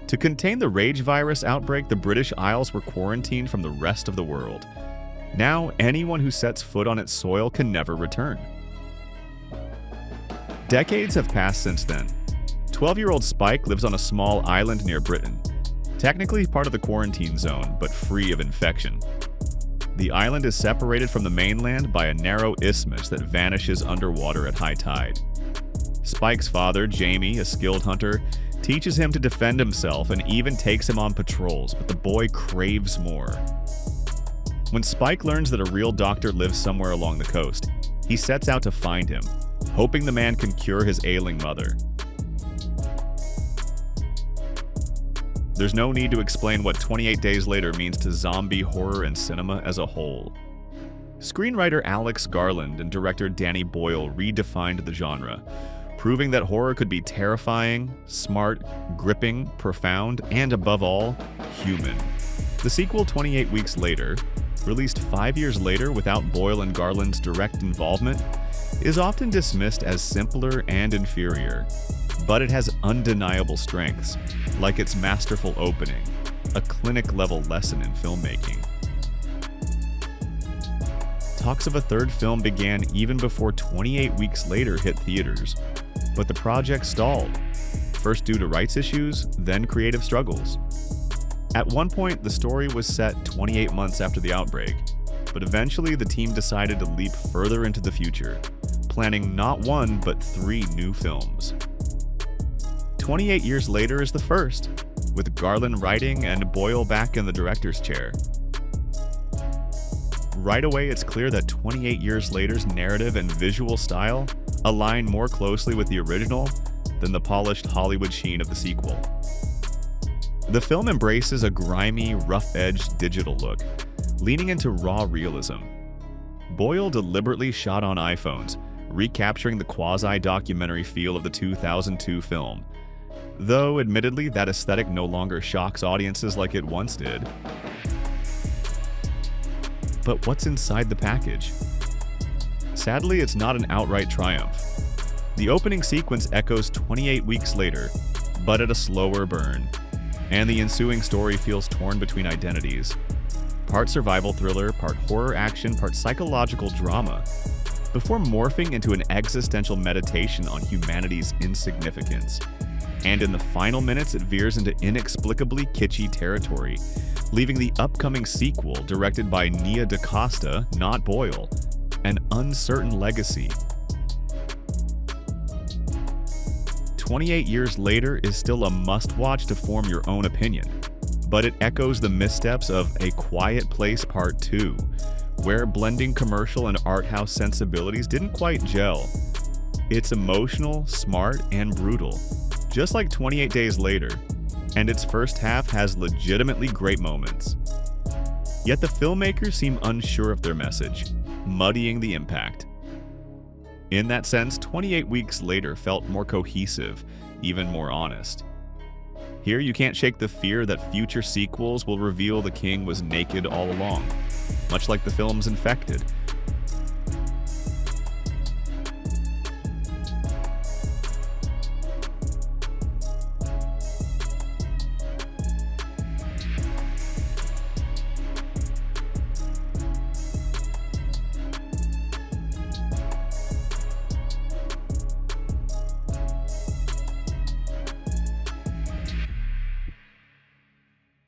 To contain the rage virus outbreak, the British Isles were quarantined from the rest of the world. Now, anyone who sets foot on its soil can never return. Decades have passed since then. 12-year-old Spike lives on a small island near Britain, technically part of the quarantine zone, but free of infection. The island is separated from the mainland by a narrow isthmus that vanishes underwater at high tide. Spike's father, Jamie, a skilled hunter, teaches him to defend himself and even takes him on patrols, but the boy craves more. When Spike learns that a real doctor lives somewhere along the coast, he sets out to find him, hoping the man can cure his ailing mother. There's no need to explain what 28 Days Later means to zombie horror and cinema as a whole. Screenwriter Alex Garland and director Danny Boyle redefined the genre, proving that horror could be terrifying, smart, gripping, profound, and above all, human. The sequel, 28 Weeks Later, released 5 years later without Boyle and Garland's direct involvement, is often dismissed as simpler and inferior. But it has undeniable strengths, like its masterful opening, a clinic-level lesson in filmmaking. Talks of a third film began even before 28 Weeks Later hit theaters, but the project stalled, first due to rights issues, then creative struggles. At one point, the story was set 28 months after the outbreak, but eventually the team decided to leap further into the future, planning not one but 3 new films. 28 Years Later is the first, with Garland writing and Boyle back in the director's chair. Right away, it's clear that 28 Years Later's narrative and visual style align more closely with the original than the polished Hollywood sheen of the sequel. The film embraces a grimy, rough-edged digital look, leaning into raw realism. Boyle deliberately shot on iPhones, recapturing the quasi-documentary feel of the 2002 film. Though, admittedly, that aesthetic no longer shocks audiences like it once did. But what's inside the package? Sadly, it's not an outright triumph. The opening sequence echoes 28 Weeks Later, but at a slower burn, and the ensuing story feels torn between identities. Part survival thriller, part horror action, part psychological drama, before morphing into an existential meditation on humanity's insignificance. And in the final minutes, it veers into inexplicably kitschy territory, leaving the upcoming sequel, directed by Nia DaCosta, not Boyle, an uncertain legacy. 28 Years Later is still a must-watch to form your own opinion, but it echoes the missteps of A Quiet Place Part 2, where blending commercial and art house sensibilities didn't quite gel. It's emotional, smart, and brutal, just like 28 Days Later, and its first half has legitimately great moments. Yet the filmmakers seem unsure of their message, muddying the impact. In that sense, 28 Weeks Later felt more cohesive, even more honest. Here you can't shake the fear that future sequels will reveal the king was naked all along, much like the film's Infected,